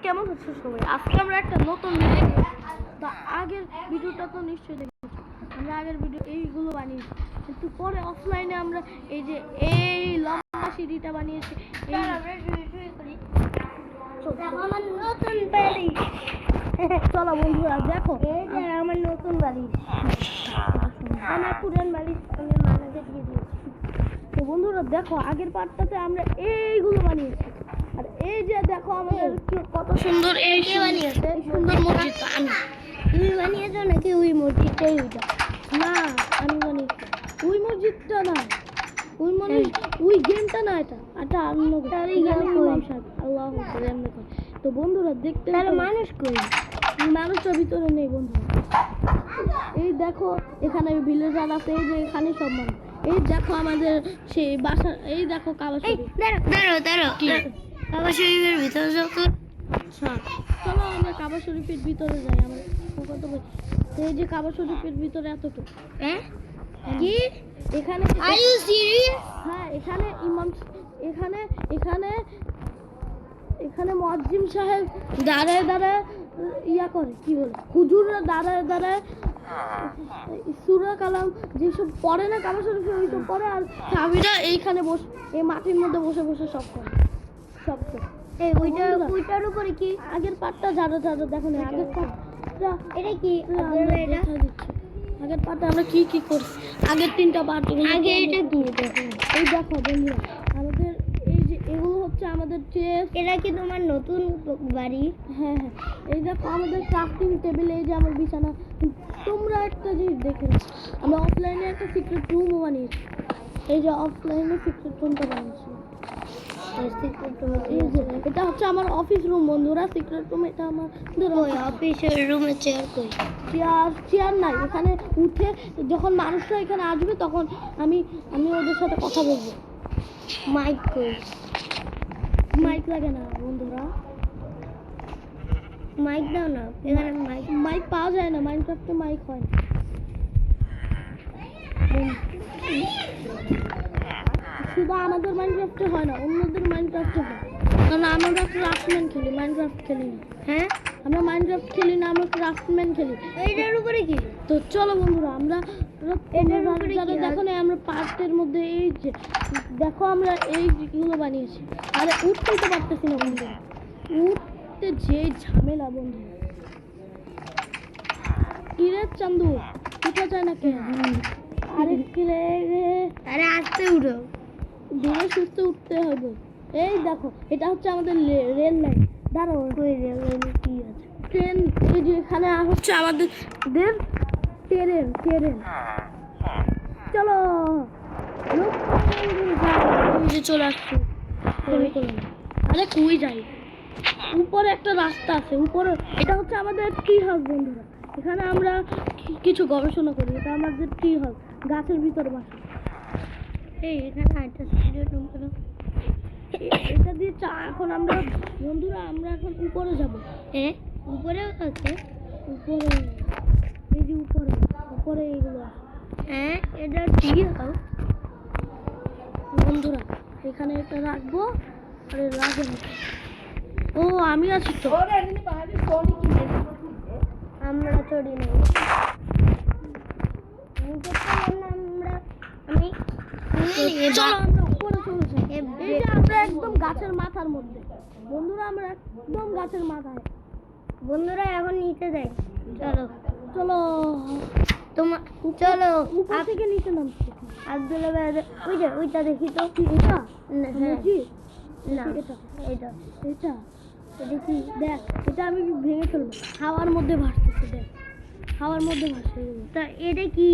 কেমন আছো সবাই? আজকে আমরা একটা নতুন ভিডিও, তা আগের ভিডিওটা তো নিশ্চয়ই দেখেছো। আমরা আগের ভিডিও এইগুলো বানিয়েছি, কিন্তু পরে অফলাইনে আমরা এই লম্বা সিঁড়িটা বানিয়েছি। আমার নতুন বাড়ি। চলো বন্ধুরা দেখো, এই যে আমার নতুন বাড়ি। আমার পুরান বাড়ি আমি মানাকে দিয়ে দিয়েছি। তো বন্ধুরা দেখো, আগের পার্টটাতে আমরা এইগুলো বানিয়েছি, আর এই যে দেখো আমাদের কত সুন্দর এই কে বানিয়েছে? সুন্দর মসজিদটা আমি। তুমি বানিয়েছো নাকি ওই মসজিদটাই ওইটা? না, আমি বানিয়েছি। ওই মসজিদটা না, ওই গেমটা না, এটা অন্য আল্লাহ আকবার। তো বন্ধুরা দেখতে তাহলে মানুষ কই? মানুষটার ভিতরে নেই বন্ধুরা। এই দেখো এখানে ভিলেজার আছে, এই যে এখানে সব মানুষ। এই দেখো আমাদের সেই বাসা, এই দেখো কাবা এই শরীফ। দাঁড়াও কাবা শরীফের ভিতরে যাও তো। আচ্ছা চলো আমরা কাবা শরীফের ভিতরে যাই। আমরা কত বলি, এই যে কাবা শরীফের ভিতরে এতটুকু। হ্যাঁ কি? এখানে আর ইউ সিরিয়াস? হ্যাঁ, এখানে ইমাম, এখানে এখানে এখানে মুয়াজ্জিম সাহেব দাঁড়ায় দাঁড়ায় ইয়া করে, কি বলে, হুজুররা দাঁড়ায় দাঁড়ায় সূরা কালাম যেসব পড়ে না কাবা শরীফে, ওই সব পড়ে। আর সাহাবীরা এইখানে বসে, এই মাটির মধ্যে বসে বসে সব করে, সব করে। এই ওইটার উপরে কি? আগের পার্টটা যারা দেখো না, আগের পার্টটা এটা কি? এটা আগের পার্টে আমরা কি কি করছি, আগের 3টা পার্ট। আগে এটা কি? এই দেখো বন্ধুরা, আমাদের এই যে এগুলো হচ্ছে আমাদের চেস। এটা কি তোমার নতুন বাড়ি? হ্যাঁ হ্যাঁ, এই দেখো আমাদের ক্রাফটিং টেবিল, এই যে আমার বিছানা। তোমরা একটা জিনিস দেখে নাও, আমরা অফলাইনে একটা সিক্রেট রুমও বানিয়েছি। এই যে অফলাইনে সিক্রেট রুমটা বানিয়েছি। এই যে এটা হচ্ছে আমার অফিস রুম বন্ধুরা, সিক্রেট রুম। এটা আমার অফিসের রুমে চেয়ার কই? চেয়ার নাই, এখানে উঠে যখন মানুষরা এখানে আসবে তখন আমি ওদের সাথে কথা বলবো। মাইক কই? মাইক লাগে না বন্ধুরা, মাইক দাও না, এখানে মাইক পাওয়া যায় না, মাইনক্রাফটে মাইক হয় না। শুধু আমাদের মাইনক্রাফটে হয় না, অন্যদের মাইনক্রাফটে হয়, কারণ আমরা ক্রাফটম্যান খেলি, মাইনক্রাফট খেলি না। হ্যাঁ, আমরা মাইনক্রাফট খেলি না, আমরা ক্রাফটম্যান খেলি। এইটার উপরে কি? তো চলো বন্ধুরা, আমরা এটার উপরে যারা কি? দেখো না, আমরা পার্টের মধ্যে এই যে দেখো আমরা এইগুলো বানিয়েছি। আরে উঠতেই তো পারতেছি না বন্ধুরা, উঠতে যে ঝামেলা বন্ধুরা। কিরে চান্দু, উঠা যায় না কেন? আরে কিরে, আরে আস্তে উঠো, ধীরে সুস্থে উঠতে হবে। এই দেখো এটা হচ্ছে আমাদের রেল লাইন। দাঁড়াও, কই রেল লাইনে কি আছে? ট্রেন, এই যে এখানে হচ্ছে আমাদের ট্রেন। চলো এই যে চলে আসছি। আরে কই যাই, উপরে একটা রাস্তা আছে, উপরে। এটা হচ্ছে আমাদের ট্রি হাউস বন্ধুরা, এখানে আমরা কিছু গবেষণা করি। এটা আমাদের ট্রি হাউস, গাছের ভিতরে বাসা। এই এখানে একটা সিরিয়াল রুম করো। এটা দিয়ে এখন আমরা বন্ধুরা, আমরা এখন উপরে যাব। হ্যাঁ, উপরেও আছে? উপরে, এই যে উপরে এইগুলো আছে। হ্যাঁ, এটা ঠিক আছে বন্ধুরা, এখানে এটা রাখবো। আরে রাখেন, ও আমি আছি তো। আমরা চড়ি নেই, চলো আমরা উপরে চলে যাই। এই যে আমরা একদম গাছের মাথার মধ্যে বন্ধুরা, আমরা একদম গাছের মাথায়। বন্ধুরা এখন নিচে যাই, চলো চলো উপর থেকে নিচে নামছি। আব্দুল্লাহ ভাই, ওইটা দেখি তো। এটা হ্যাঁ, না এটা এটা কি দেখ, এটা আমি ভেঙে ফেলবো। হাওয়ার মধ্যে ভাসতেছে, দেখ হাওয়ার মধ্যে ভাসছে। তা এটা কি?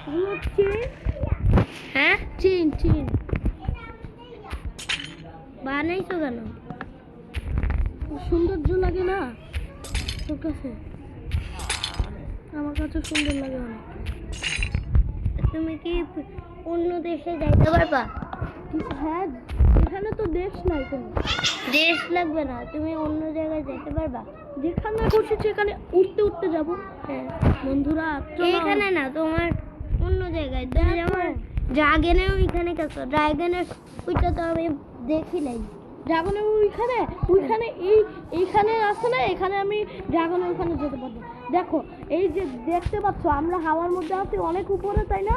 এগুলো চেন। হ্যাঁ, চেন বানাইছো কেন? সৌন্দর্য লাগে না তোর কাছে? আমার কাছে সুন্দর লাগে অনেক। তুমি কি অন্য দেশে যাইতে পারবা? হ্যাঁ, এখানে তো দেশ নাই, কোনো দেশ লাগবে না, তুমি অন্য জায়গায় যেতে পারবা। যেখানে বসেছি এখানে উঠতে যাবো। হ্যাঁ বন্ধুরা এখানে না, তোমার অন্য জায়গায়। তুমি যেমন ড্রাগনের ওইখানে গেছো, ড্রাগনের ওইটা তো আমি দেখি নাই। ড্রাগনের ওইখানে ওইখানে এইখানে আছে না, এখানে আমি ড্রাগনের ওখানে যেতে পারবো। দেখো এই যে দেখতে পাচ্ছ আমরা হাওয়ার মধ্যে আছি অনেক উপরে, তাই না?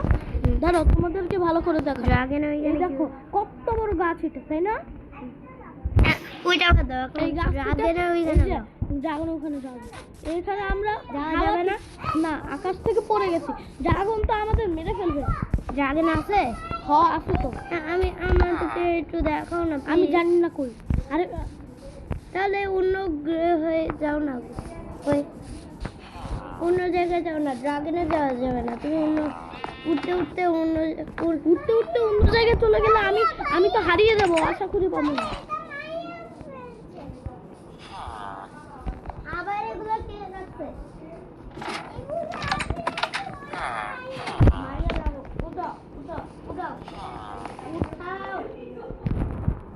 ধরো তোমাদেরকে ভালো করে দেখো, ড্রাগন এই দেখো কত বড় গাছ এটা, তাই না? ওইটা দাও, এই গাছ ড্রাগনের ওইখানে দাও। ড্রাগন ওখানে যাবো। এইখানে আমরা যাওয়া যাবে না? না, আকাশ থেকে পড়ে গেছি, ড্রাগন তো আমাদের মেরে ফেলবে। ড্রাগন আছে? আছে তো। আমি আমাকে একটু দেখাও না, আমি please। জানি না কই। আরে তাহলে অন্য গ্রহে যাও না, ওই অন্য জায়গায় যাও না, ড্রাগনে যাওয়া যাবে না। তুমি অন্য উঠতে উঠতে অন্য জায়গায় চলে গেলে আমি তো হারিয়ে যাবো, আশা করি পাবো না। আবার এগুলো কে রাখছে? মারিয়া যাবো। উঠাও উঠাও উঠাও উঠাও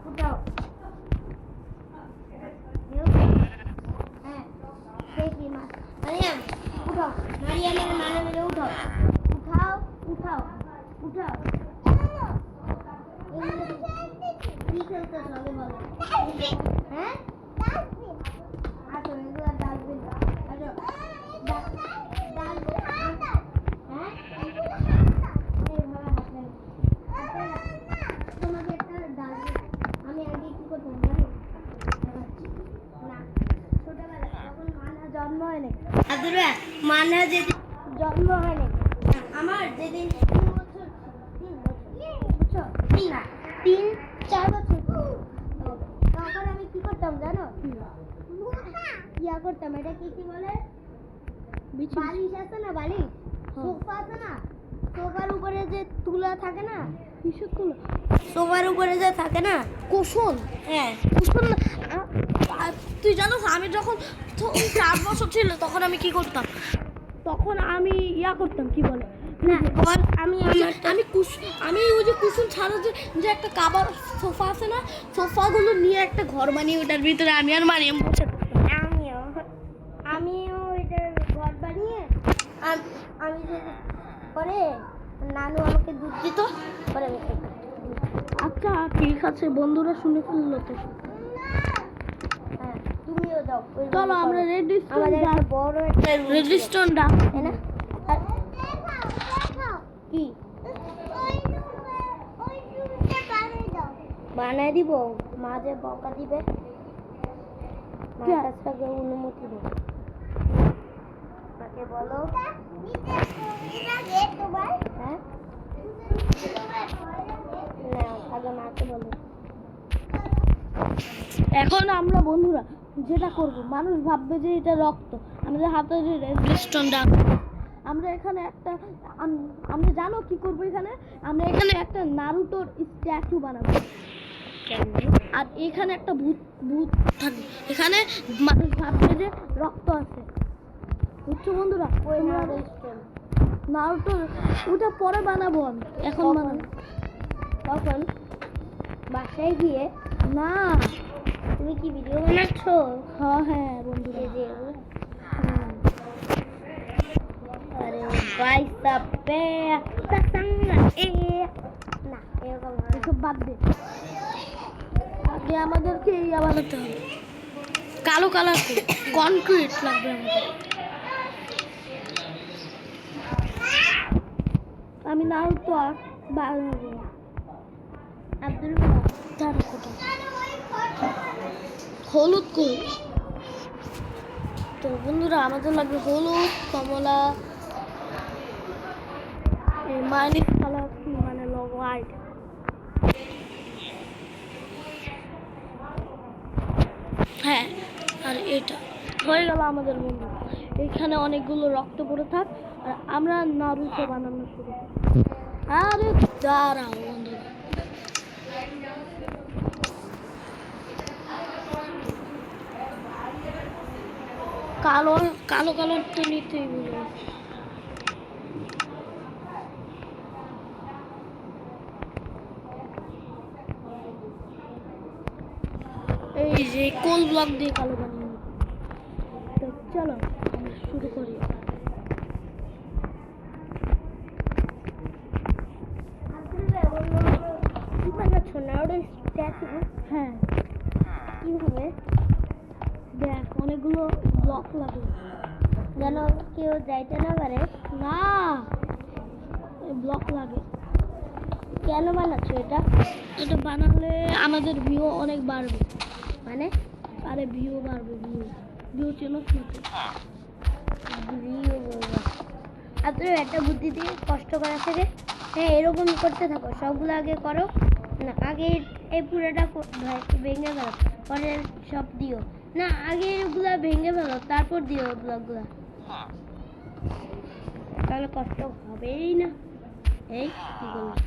উঠাও। হ্যাঁ দেখি মা মারিয়াম উঠাও, মারিয়ামের মানে মেরে উঠাও উঠাও উঠাও উঠাও। কি খেলতে চলে বলো? হ্যাঁ আসো, এগুলো ডাস্টবিন। আসো ডাস্টবিন। হ্যাঁ এইভাবে হাত নেই। তোমাকে একটা ডাস্টবিন আমি আগে কি করতাম জানো? না, ছোটবেলায় তখন মানা জন্ম হয়নি। আদুরা মানা যেদিন জন্ম হয়নি, আমার যেদিন 3 বছর, 3-4 বছর তখন আমি কি করতাম জানো? ইয়া করতাম, এটা কি বলে, বালিশ আছে না, বালিশ সোফা আছে না, সোফার উপরে যে তুলা থাকে না, কিসের তুলো? সোফার উপরে যে থাকে না কুশন। হ্যাঁ কুশন না, তুই জানো আমি যখন 4 বছর ছিল তখন আমি কি করতাম? তখন আমি ইয়া করতাম, কি বলে না বল, আমি আমি ওই যে কুশন ছাড়া যে একটা কাবার সোফা আছে না, সোফাগুলো নিয়ে একটা ঘর বানিয়ে ওটার ভিতরে আমি আর মারিয়াম বসে থাকতাম। আমিও এটার ঘর বানিয়ে আমি যে পরে নানু আমাকে দুধ দিত, পরে আমি খেতাম। আচ্ছা ঠিক আছে, বন্ধুরা শুনে ফেললো তো। হ্যাঁ তুমিও যাও, চলো আমরা রেড আমাদের একটা বড় একটা রেজিস্ট্রেশন ডাক, তাই না? আর কি বানাই দিব, মাঝে বকা দিবে, মার কাছ থেকে অনুমতি দেবে। তাকে বলো হ্যাঁ না, আগে মাকে বলো। এখন আমরা বন্ধুরা যেটা করব, মানুষ ভাববে যে এটা রক্ত, আমাদের হাতে যে রেজিস্ট্রেশন ডাক। আমরা এখানে একটা আমরা জানো কি করবো, এখানে আমরা এখানে একটা নারুটোর স্ট্যাচু বানাবো, আর এখানে একটা ভূত থাকবে, এখানে মানুষ ভাববে যে রক্ত আছে, বুঝছো বন্ধুরা? ওই নারুটোর ওটা পরে বানাবো, আমি এখন বানাবো। তখন বাসায় গিয়ে না তুমি কি ভিডিও বানাচ্ছ? হ্যাঁ বন্ধুরা, এই যে আরে ভাই সাপে সাসাঙ্গা এ না, এরকম হয় না। এসব বাদ দে, আগে আমাদেরকে ইয়া বানাতে হবে, কালো কালার কনক্রিট লাগবে আমাদের। আমি নারুটো আর বানাবো। আব্দুল তার কোটা হলুদ কই, তো বন্ধুরা আমাদের লাগবে হলুদ, কমলা, এই মাইনিস কালার, মানে হোয়াইট। হ্যাঁ আর এটা হয়ে গেল আমাদের বন্ধু। এখানে অনেকগুলো রক্ত পড়ে থাক, আর আমরা নারুটো বানানো শুরু করি। আরে দাঁড়াও বন্ধু, কালো কালো কালার তো নিতেই বলবো। এই যে কোল ব্লক দিয়ে কালো বানিয়ে নিব। তো চলো আমরা শুরু করি। কি বানাচ্ছ? Naruto statue? হ্যাঁ কিভাবে? দেখ অনেকগুলো ব্লক লাগে। যেন কেউ যাইতে না পারে। না, ব্লক লাগে। কেন বানাচ্ছ এটা? এটা বানালে আমাদের ভিউ অনেক বাড়বে। মানে আরে ভিউ বাড়বে, ভিউ চেনো শুনতে। ভিডিও বলবো। আর তুমি একটা বুদ্ধি দিয়ে কষ্ট করা থেকে, হ্যাঁ এরকম করতে থাকো, সবগুলো আগে করো না, আগে এই পুরোটা ভেঙে ফেলো, পরে সব দিও না, আগে এগুলা ভেঙে ফেলো তারপর দিও ব্লকগুলা, তাহলে কষ্ট হবেই না। এই কি করলাম?